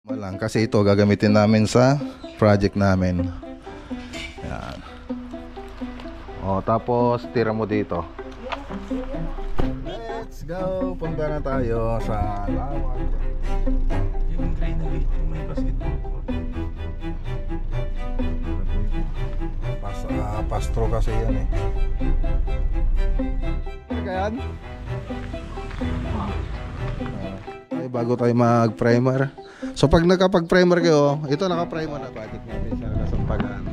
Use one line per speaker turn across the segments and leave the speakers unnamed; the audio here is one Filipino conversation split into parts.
Lang kasi ito gagamitin namin sa project namin. Yan. O tapos tira mo dito. Let's go. Punta na tayo sa lawak.
Yung train na dito may basketball.
Pastro kasi yan eh. Kaya ay, bago tayo mag-primer. So pag nakapag-primer kayo, ito naka-primer na project natin sa Lasampagan.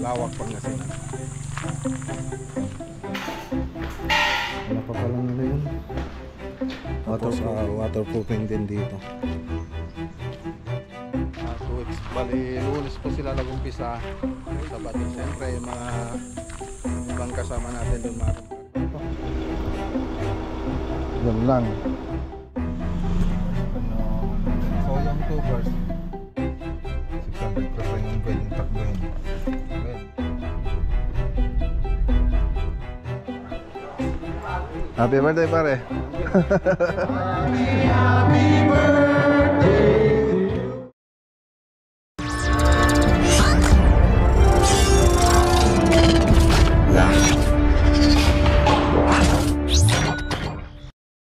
Lawak Pangasinan. Wala pa palang nila yun. Waterproofing din dito. So it's bali, lunes po sila nag-umpisa. Sabado siyempre yung mga ibang kasama natin doon mga yan lang. So yung tubers 600 plus lang yung pwedeng takbuhin. Happy birthday pare. Happy birthday.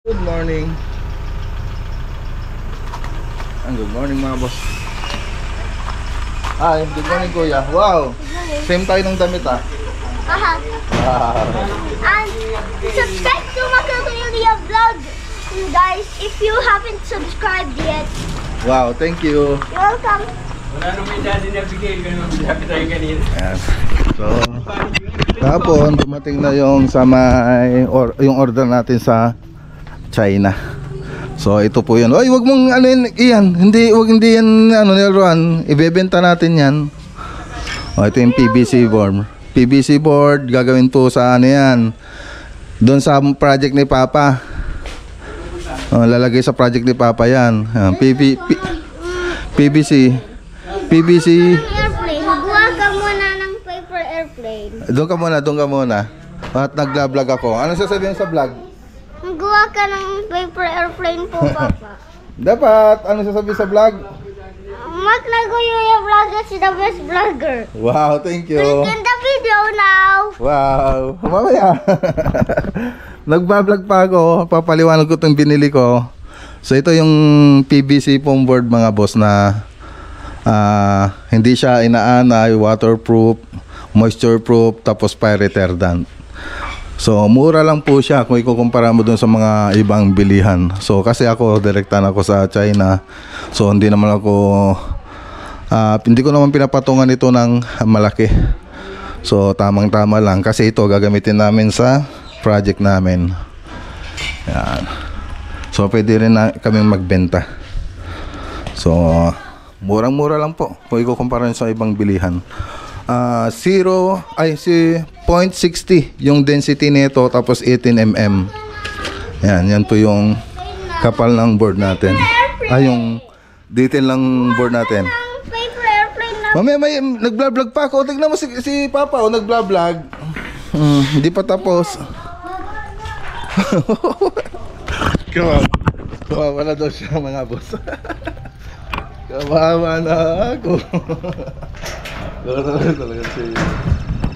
Good morning. Good morning mga boss. Hi, good morning kuya. Wow, same tayo ng damit ah. Wow.
And subscribe to Makalkulia Vlog, guys, if you haven't subscribed yet.
Wow, thank you.
You're welcome.
Wala nung may daddy na bigay ko nung sabi tayo kanina.
Yes. So, tapon dumating na yung sa yung order natin sa China. So ito po yun. Oy, wag mong ano yan. Hindi yan ano niluruan. Ibebenta natin yan. Oh, ito yung PVC board. PVC board gagawin po sa ano yan. Doon sa project ni Papa. Oh, lalagay sa project ni Papa yan. PVC.
Airplane. Gawa ka muna ng paper airplane.
Doon ka muna. At nagla-vlog ako. Ano sasabihin sa vlog?
Gawa ka ng paper airplane po, Papa.
Dapat, ano sasabihin sa vlog?
Makalkulia Vlog is the best vlogger.
Wow, thank you.
Click in the video now.
Wow, mamaya. Nagbablog pa ako, papaliwanag ko itong binili ko. So ito yung PVC foam board mga boss na hindi siya inaanay, waterproof, moisture proof, tapos fire retardant. So mura lang po siya kung ikukumpara mo dun sa mga ibang bilihan. So kasi ako direktan ako sa China. So hindi ko naman pinapatungan ito ng malaki. So tamang-tama lang kasi ito gagamitin namin sa project namin. Yan. So pwede rin na kaming magbenta. So murang-mura lang po kung ikukumpara sa ibang bilihan. 0.60 yung density nito, tapos 18 mm. Yan po yung kapal ng board natin. Yung detail ng board natin.
Paper airplane na.
Mamaya may nagblog pa ako. Tignan mo si Papa nagblog. Hindi pa tapos. Kawawa na daw siya mga boss. Kawawa na ako. Talaga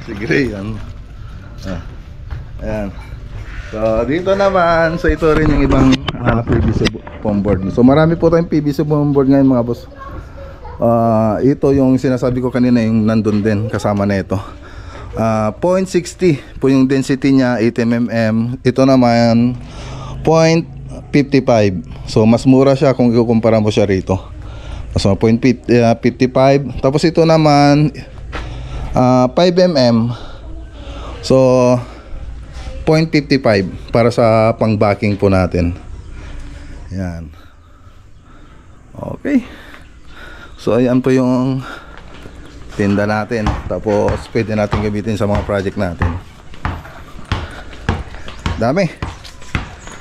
si Gray yan. Ayan. So dito naman, so ito rin yung ibang PVC foam board. So marami po tayong PVC foam board ngayon mga boss. Ito yung sinasabi ko kanina, yung nandun din kasama na ito. 0.60 po yung density niya, 18 mm. Ito naman 0.55. So mas mura siya kung ikukumpara mo siya rito. So 0.55. Tapos ito naman 5 mm. So 0.55 para sa pang-backing po natin. Yan. Okay. So ayan po yung tinda natin. Tapos pwede natin gamitin sa mga project natin. Dami.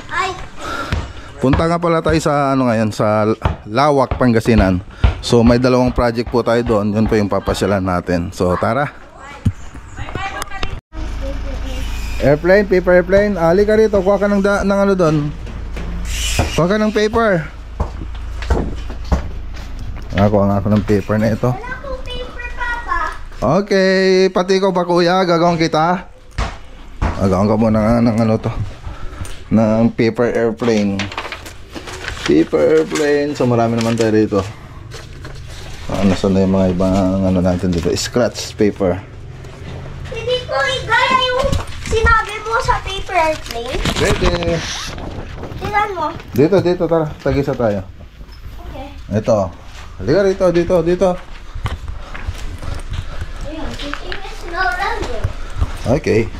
Ay.
Punta nga pala tayo sa ano ngayon, sa Lawak, Pangasinan. So may dalawang project po tayo doon. Yun po yung papasyalan natin. So tara. Airplane, paper airplane. Ali ka rito, kuha ka ng ano doon. Kuha ka ng paper. Nakakuha nga ako ng paper na ito.
Wala akong paper, Papa.
Okay, pati ko ba kuya, gagawin kita? Gagawin ka muna ng ano to, ng paper airplane. Paper airplane. So marami naman tayo dito. Nasaan na yung mga ibang ano natin dito? Scratch paper.
Hindi ko igaya yung sinabi mo sa paper airplane.
Ready.
Tingnan mo.
Dito, tara. Tagisa tayo.
Okay.
Ito. Halika rito, dito.
Ayun, teaching is no longer.
Okay.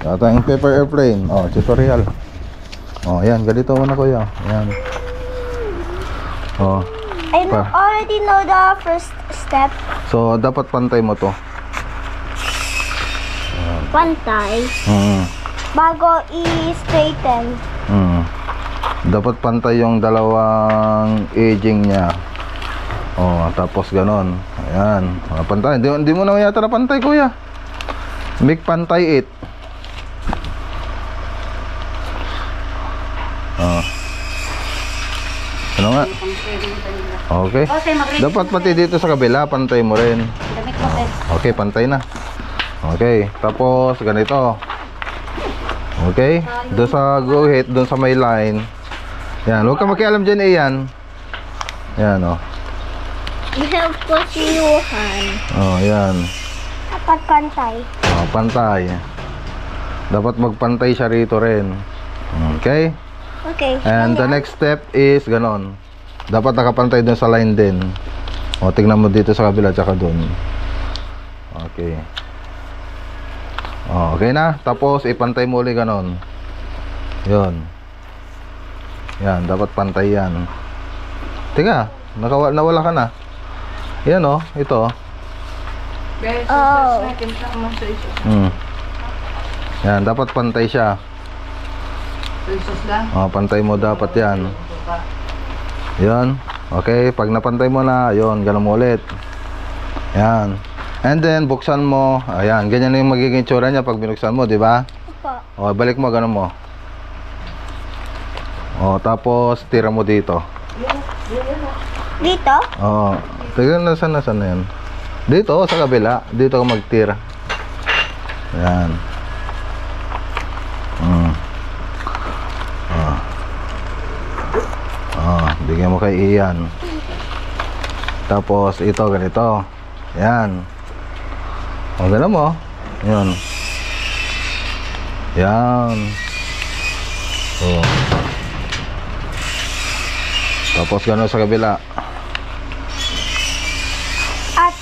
Ito yung paper airplane. Oh, tutorial. Oh, yan. Ganito muna kuya. Yan. Oh.
Already know the first step.
So, dapat pantay mo to.
Pantay. Bago i-straighten.
Dapat pantay yung dalawang edging niya. Oh, tapos ganon. Ayan. Pantay. Hindi mo na yata na pantay kuya. Make pantay it. Ano nga? Okay. Dapat pati dito sa kabila, pantay mo rin. Okay, pantay na. Okay, tapos ganito. Okay, doon sa go hit, doon sa may line. Yan, huwag ka makialam dyan yan. Yan, oh.
Help ko si Johan.
Oh, yan.
Dapat pantay.
Oh, pantay. Dapat magpantay siya rito rin. Okay?
Okay.
And the next step is ganon. Dapat nakapantay doon sa line din. O, tingnan mo dito sa kabila tsaka doon. Okay. O, okay na. Tapos ipantay mo ulit ganon. Yun. Yan, dapat pantay yan. Tika, nawala ka na. Yan o, ito.
Oh.
Yan, dapat pantay siya. O, pantay mo dapat yan. Yan. Okay, pag napantay mo na, yun, ganun mo ulit. Yan. And then, buksan mo. Ayan, ganyan na yung magiging tsura niya pag binuksan mo, di ba? O, balik mo, ganun mo. O, tapos, tira mo dito.
Dito?
O, tignan na saan na yan. Dito, sa kabila. Dito ka magtira. Ayan. Bigyan mo kay Ian. Tapos ito ganito. Yan. O gano'n mo. Yan. Yan. O. Tapos gano'n sa kabila.
At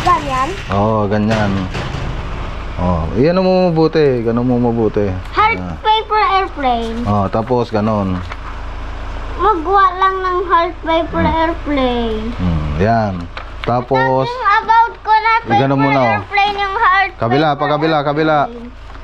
ganyan?
Oo, ganyan. O, iyan mo mabuti. Gano'n mo mabuti.
Heart paper airplane.
O, tapos gano'n.
Magwa lang ng heart paper airplane.
Yan. Tapos
Talking about ko na
Ganun
paper
muna, oh.
airplane yung heart
kabila,
paper
pa kabila.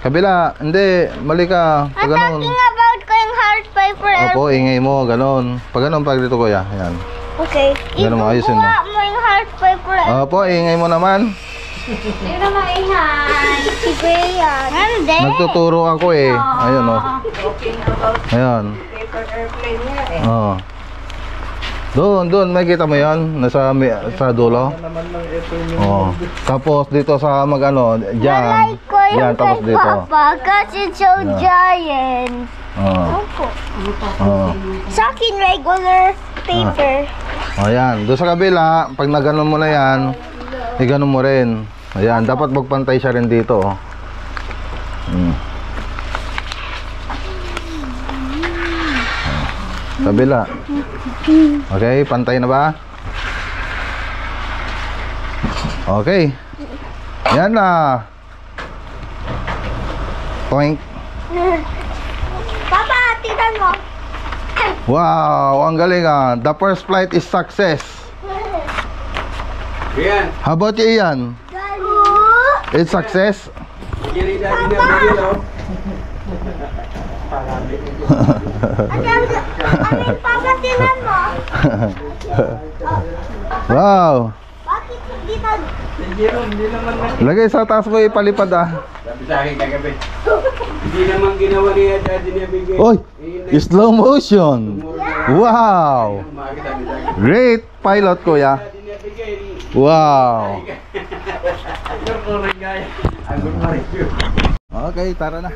Kabila, hindi, mali ka. Pag ganon.
Talking about ko yung heart paper airplane.
Opo, ingay mo, ganon. Pag ganon, pag dito kuya. Yan.
Okay.
Ganun mo, ayusin mo.
Iguguha mo yung heart paper airplane.
Opo, ingay mo naman.
Hindi na maingay. Si Kuya. Hindi.
Nagtuturo ako eh. Ayun oh. Ayun. Oh. Doon, may kita mo yan? Sa dulo? Oh. Tapos dito sa magano, dyan.
Nalike ko yung
Yan, tapos
kay
dito.
Papa kasi it's so giant.
Oh.
Opo.
Oh.
Sa akin, regular paper.
Oh, yan. Doon sa kabila, pag naganon mo na yan, iganon mo rin. Ayan, dapat magpantay siya rin dito. Oh. Kabila. Okay, pantay na ba? Okay. Yan na. Toink.
Papa, tignan mo.
Wow, ang galing ah. The first flight is success.
Ian,
How about you, Ian? It's success?
gili na video.
Papa, tignan mo.
Wow.
Bakit hindi na...
Hindi naman na.
Lagay sa taas mo ipalipad ah.
Sabi sa akin kagabi. Hindi naman ginawa niya daddy niya bigay.
Oy, slow motion. Wow. Great pilot, kuya.
Daddy niya bigay.
Wow.
Good morning, guys. Good morning.
Okay, tara na.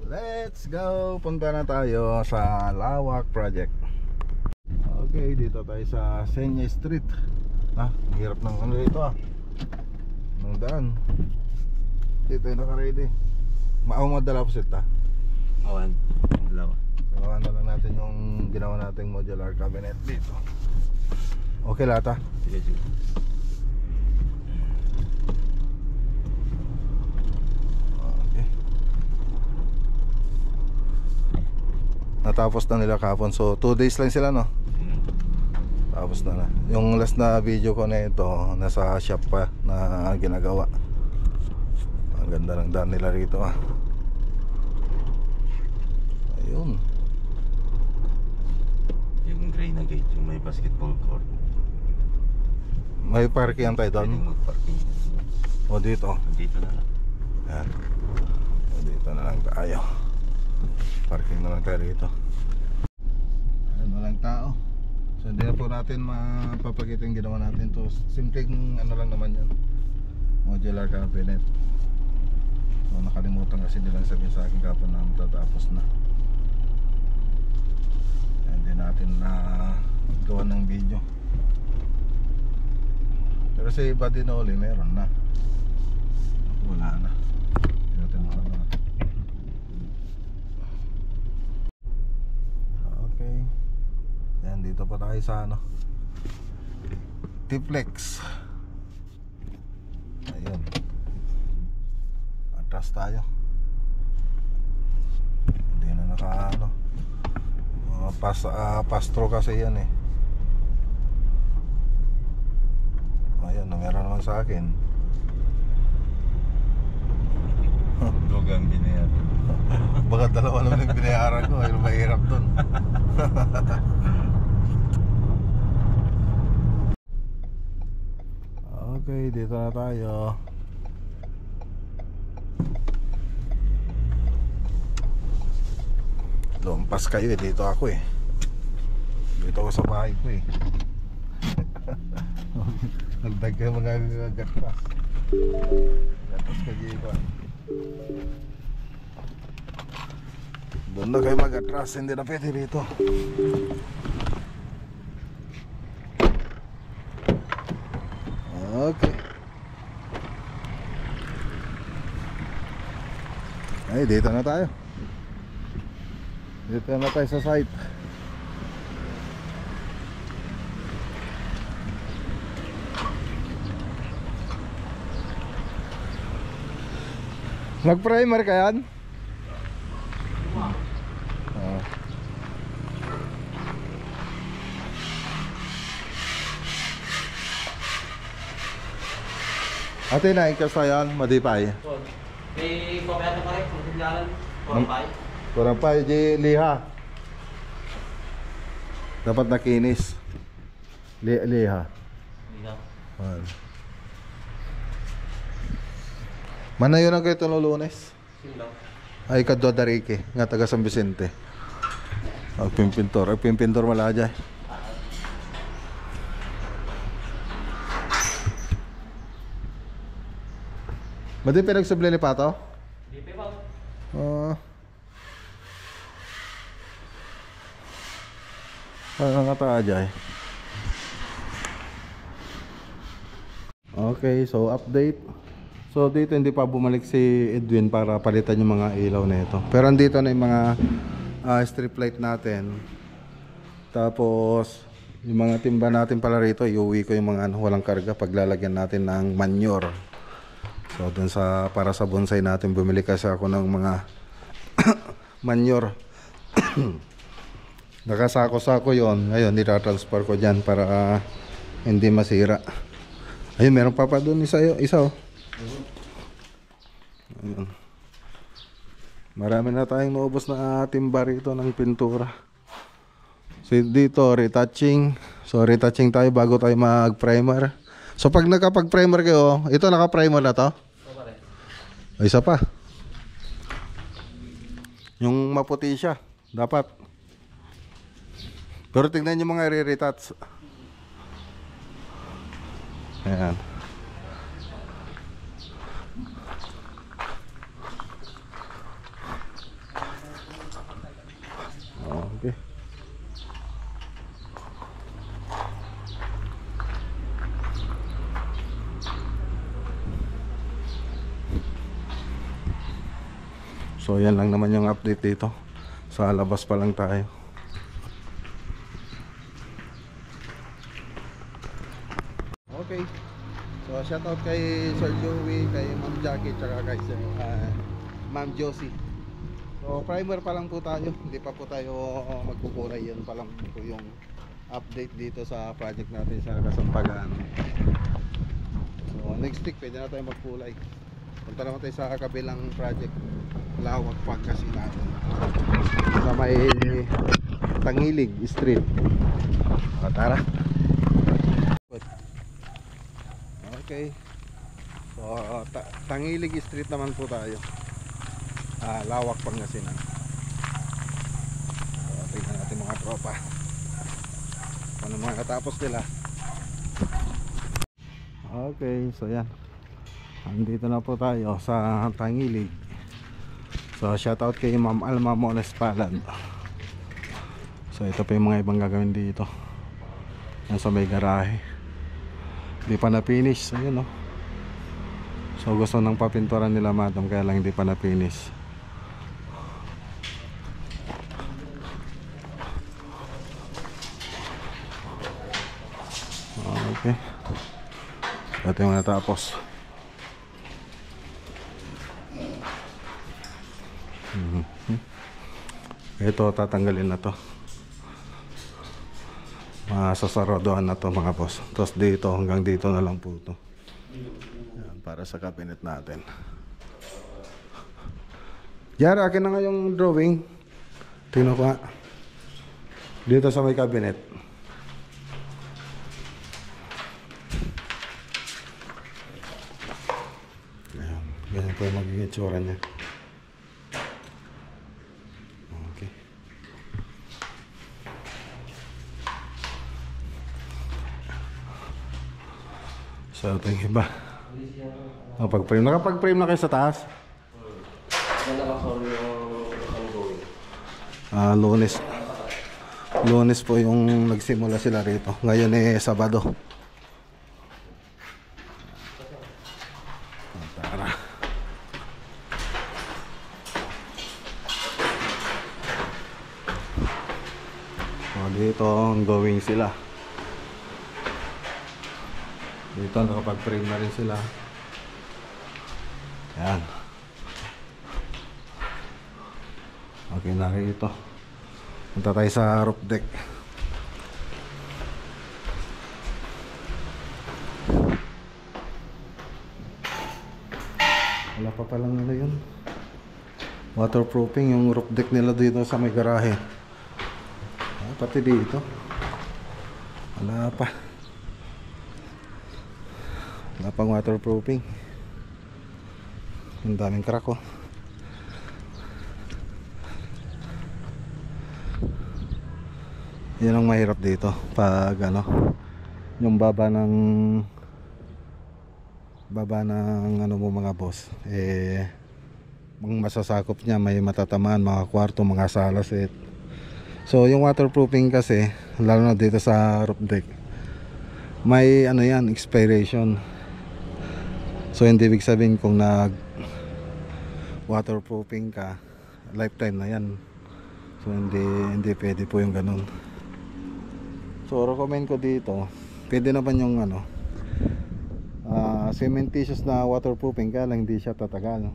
Let's go. Punta na tayo sa Lawak Project. Okay, dito tayo sa Senya Street. Ang hirap ng ano dito ng daan. Dito tayo naka-ready. Madala po sita.
Awan. Dalawa.
So ano lang natin yung ginawa nating modular cabinet dito. Okay lata?
Sige, sige.
Okay. Natapos na nila kahapon. So 2 days lang sila, no? Tapos na. Yung last na video ko na ito, nasa shop pa na ginagawa. Ang ganda ng daan nila rito, Ayun.
Yung gray na gate, yung may basketball court.
May parking tayo doon.
Pwedeng mag-parking.
O dito.
Dito na lang.
Yan. O dito na lang tayo. Parking na lang tayo rito. Ayan, walang tao. So hindi na po natin mapapakita yung ginawa natin to. Simpleng ano lang naman yan, modular cabinet. So nakalimutan kasi nilang sabihin sa akin kapon na matatapos na. Hindi natin na gawa ng video. Pero sa iba din uli meron na. Wala na. Hindi natin makagawa. Okay. Yan, dito pa tayo sa ano, T-Flex. Ayun. Atras tayo. Hindi na naka ano, pastro kasi yan eh. Ayun, meron naman sa akin.
Dugang binayad.
Baka dalawa naman yung binayaran ko. Ayun, mahirap dun. Okay, dito na tayo. Lumpas kayo dito ako dito ako sa bahay ko Nagdag kayo mga gatas. Gatas ka dito. Doon na kayo mag-atras, hindi na pwede dito. Okay. Ay, dito na tayo. Dito na tayo sa site. Nag-primer ka yan? Ate, naingkas na yan, madipay.
May pambayad na pare, kung tinggalan, pambayad.
Kurang pa, di liha. Dapat nakinis. Liha. Mana yun ang kayo ito no Lunes? Ay, kadwa darike, nga taga San Vicente. Agpimpintor wala dyan. Madi pinagsubli ni Pato?
Di pa ba?
Parang nga dyan. Okay, so update. So dito hindi pa bumalik si Edwin para palitan yung mga ilaw na ito. Pero andito na yung mga strip light natin. Tapos yung mga timba natin pala rito, iuwi ko yung mga walang karga paglalagyan natin ng manure. So dun para sa bonsai natin bumili kasi ako ng mga manure. Nakasako-sako yon. Ngayon nita-transfer ko dyan para hindi masira. Ayun, meron pa doon isa oh. Ayun. Marami na tayong naubos na timba rito ng pintura. So dito retouching. So retouching tayo bago tayo mag-primer. So pag nakapag-primer kayo, ito naka-primer na to? Ay, isa pa. Yung maputi siya, dapat. Pero tignan yung mga re-retouch. Ayan. Okay. So yan lang naman yung update dito. Sa labas pa lang tayo. Okay. So shout out kay Sir Joey, kay Ma'am Jackie, tsaka kay Ma'am Josie. So primer pa lang po tayo. Hindi pa po tayo magkukulay. Yan pa lang po yung update dito sa project natin sa Kasampagan. So next week pwede na tayo magkulay. Punta naman tayo sa kabilang project, Lawak Pangasinan, sa may Tangilig Street. Tara. Okay. So Tangilig Street naman po tayo, Lawak Pangasinan. So tingnan natin mga tropa ano mga katapos nila. Okay, so yan, andito na po tayo sa Tangilig. So shoutout kay Ma'am Alma Mones Palad. So ito pa yung mga ibang gagawin dito. Yan sa may garahe. Hindi pa na-finish. So yun, no? So gusto nang papinturan nila madam, kaya lang hindi pa na-finish. Okay. Ito yung natapos. Ito tatanggalin na to, masasaraduhan na to mga boss. Tapos dito hanggang dito na lang po to. Yan, para sa cabinet natin. Yara, akin na nga yung drawing. Tingnan ko nga dito sa may cabinet. Ayan, ganyan po yung magiging itsura niya. So ito yung iba. Pag-frame. Nakapag-frame na kayo sa taas? Lunes. Lunes po yung nagsimula sila rito. Ngayon Sabado. Tara. Dito ongoing sila. Dito nakapag-frame na rin sila. Yan. Okay na rin ito. Punta tayo sa roof deck. Wala pa palang ano yun, waterproofing yung roof deck nila dito sa may garahe. Pati dito wala pa. Wala pang waterproofing. Ang daming crack, oh. Yan ang mahirap dito pag ano, yung baba ng ano mo mga boss, ang masasakop niya may matatamaan, mga kwarto, mga sala set. So yung waterproofing kasi, lalo na dito sa roof deck, may ano yan, expiration. So hindi ibig sabihin kung nag waterproofing ka, lifetime na yan. So hindi pwede po yung ganun. So recommend ko dito, pwede naman yung ano, cementitious na waterproofing, kaya lang hindi siya tatagal.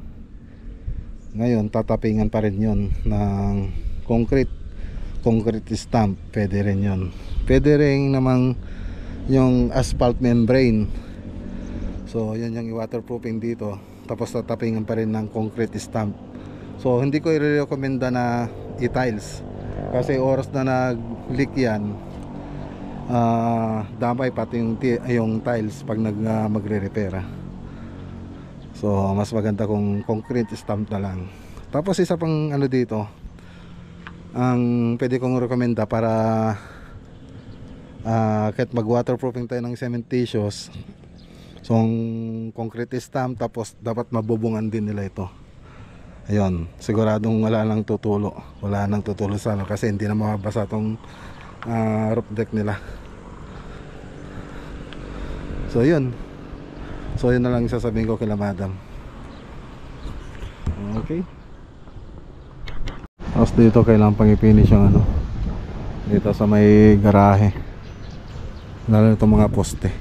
Ngayon tatapingan pa rin yun ng concrete stamp, pwede rin yun. Pwede rin namang yung asphalt membrane. So yan yung waterproofing dito, tapos tatapingan pa rin ng concrete stamp. So hindi ko i-recommenda na i-tiles, kasi oras na nag-leak yan, damay pati yung tiles pag magre-repair. So mas maganda kung concrete stamp na lang. Tapos isa pang ano dito, ang pwede kong rekomenda para kahit mag waterproofing tayo ng cementitious. So ang concrete stamp, tapos dapat mabubungan din nila ito. Ayun, siguradong wala nang tutulo sa ano, kasi hindi na mababasa tong roof deck nila. So yun na lang sasabihin ko kila madam. Okay, tapos dito kailangan pang i-finish yung ano dito sa may garahe, lalo itong mga poste.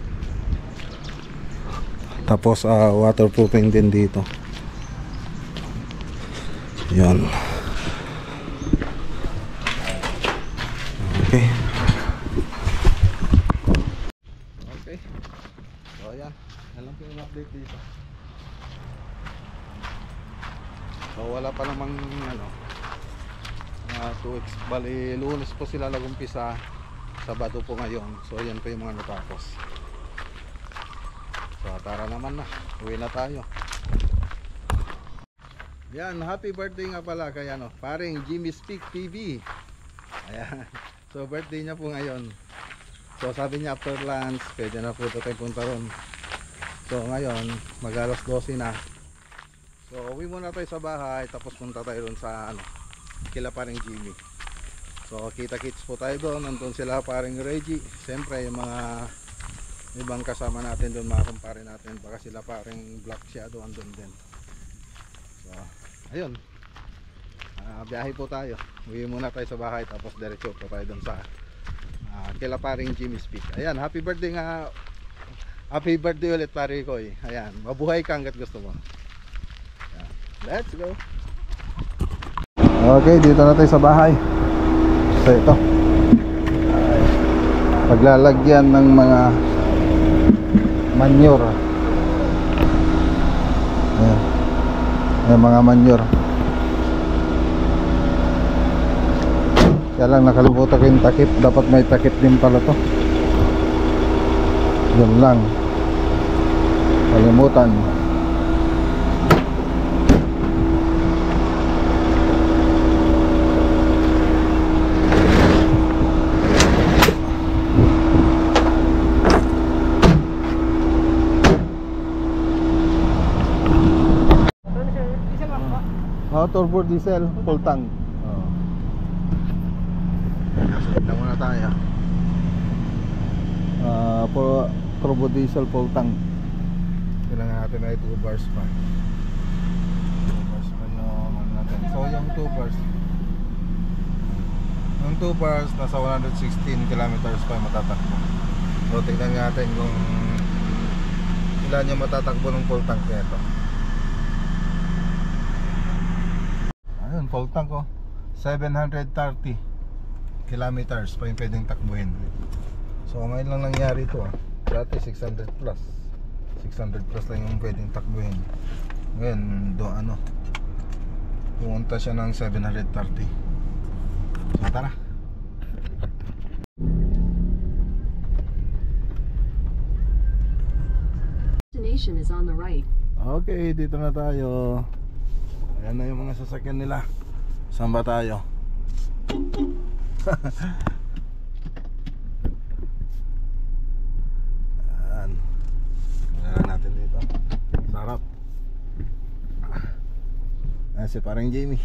Tapos waterproofing din dito. Yan. Okay. Okay. So ayan, alam ko yung update dito. So wala pa namang ano 2 weeks. Bali Lunes po sila nag-umpisa, Sabado po ngayon. So yan po yung mga natapos. So tara naman na, uwi na tayo. Yan, happy birthday nga pala kay ano, paring Jimmy Speak TV. Ayan. So birthday niya po ngayon. So sabi niya after lunch pwede na po tayo punta ron. So ngayon mag alas 12 na. So uwi muna tayo sa bahay, tapos punta tayo ron sa ano, kila paring Jimmy. So kita-kits po tayo doon. Nandun sila paring Reggie. Siyempre yung mga ibang kasama natin doon, mga kumpare natin, baka sila paring Black Shadow andun din. So ayun, biyahe po tayo, uwi muna tayo sa bahay, tapos diretso po tayo doon sa kila paring Jimmy Speak. Ayan, happy birthday ulit pare ko eh. Ayan, mabuhay ka hanggat gusto mo. Ayan, let's go. Okay, dito na tayo sa bahay. So ito, paglalagyan ng mga manure. Ayan, yung mga manure. Kaya lang nakalimutan ko yung takip. Dapat may takip din pala to. Yun lang, kalimutan. Turbo diesel, full tank. Tignan muna tayo. Turbo diesel, full tank. Kailangan natin ay 2 bars pa. 2 bars pa yung ano natin. So yung 2 bars, yung 2 bars nasa 116 kilometers pa yung matatakbo. So tignan natin kung ilan yung matatakbo ng full tank nito. Ayun, full tank oh, 730 kilometers pa yung pwedeng takbuhin. So ngayon lang nangyari ito dati 600 plus lang yung pwedeng takbuhin. Ngayon pumunta siya ng 730. So tara.
Destination is on the right.
Okay, dito na tayo. Ayan na yung mga sasakyan nila. Saan ba tayo? Ayan. Ayan natin dito. Sarap. Ayan si parang Jamie.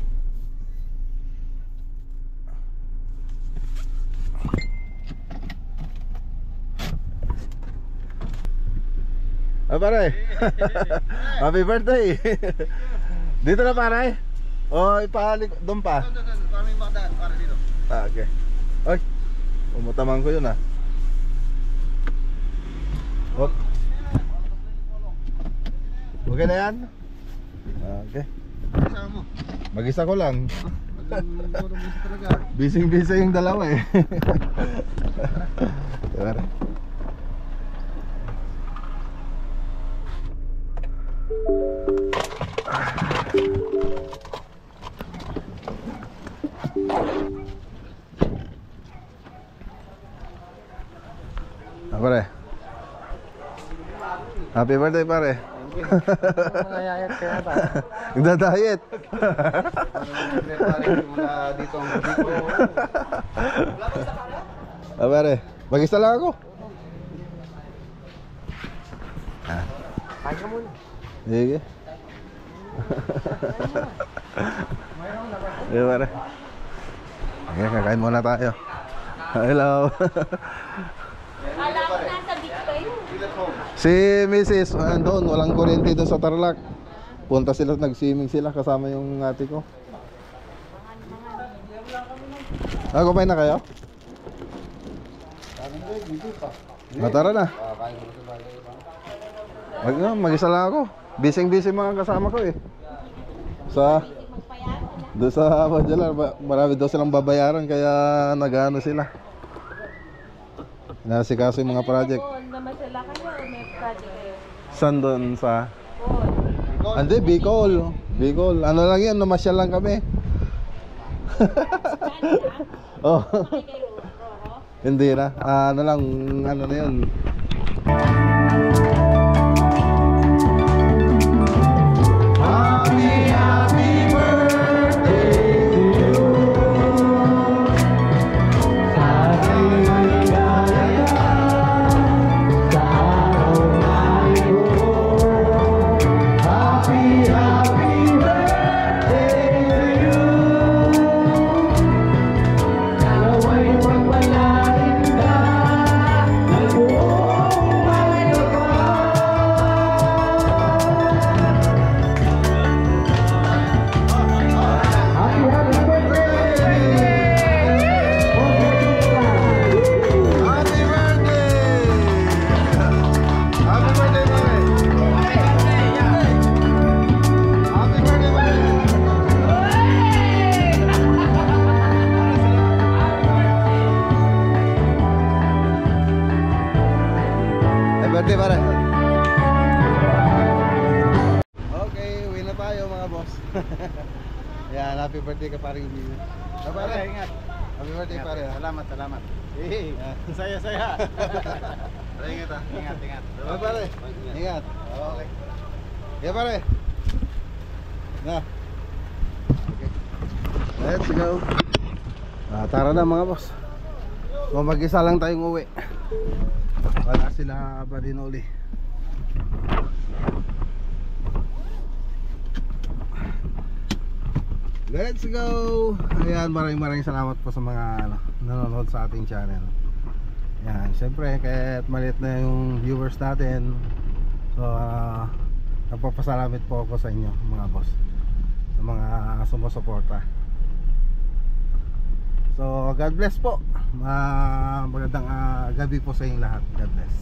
Pare. Happy birthday. Dito na pare. O ipahalik doon pa.
Kami makadaan para dito.
Okay. Ay. Umutaman ko yun Hop. Okay na yan? Okay.
Kasama mo.
Mag-isa ko lang.
Talaga.
Busy yung dalawa eh. Tara. Pare. Happy birthday pare.
Mga yayat kaya ba?
Nagda-diet.
Mula dito ang dito.
Ah, pare, mag-isa lang ako.
Kaya ka muna.
Sige. Sige, pare. Okay, kakain muna tayo. Hello.
Kala ko nasa beach kayo.
Si Mrs. andun, walang kuryente doon sa Tarlac. Punta sila, nag-swimming sila kasama yung ate ko. Kumain na kayo? Tara na. Mag-isa lang ako. Busy mga kasama ko eh. Doon sa Majalar, marami daw silang babayaran kaya nag-ano sila. Nasikaso yung mga project.
Namasala kayo o may project kayo?
Saan doon sa? Hindi, Bicol. Bicol. Ano lang yan, namasyal lang kami. Oh. Hindi na. Ano lang, ano na yun. Birthday pare. Okay, uwi na tayo mga boss. Yan, happy birthday ka paring Gino. Pare, ingat. Happy birthday pare.
Salamat, salamat.
Saya. Ingat ah.
Ingat.
Pare. Ingat. Okay. Yeah pare. Na. Okay. Let's go. Tara na mga boss. So mag-isa lang tayong uwi. Wala sila pa din uli. Let's go. Ayan, maraming salamat po sa mga nanonood sa ating channel. Yan, syempre kahit maliit na yung viewers natin. So nagpapasalamat po ako sa inyo mga boss, sa mga sumusuporta. So God bless po. Magandang gabi po sa inyong lahat. God bless.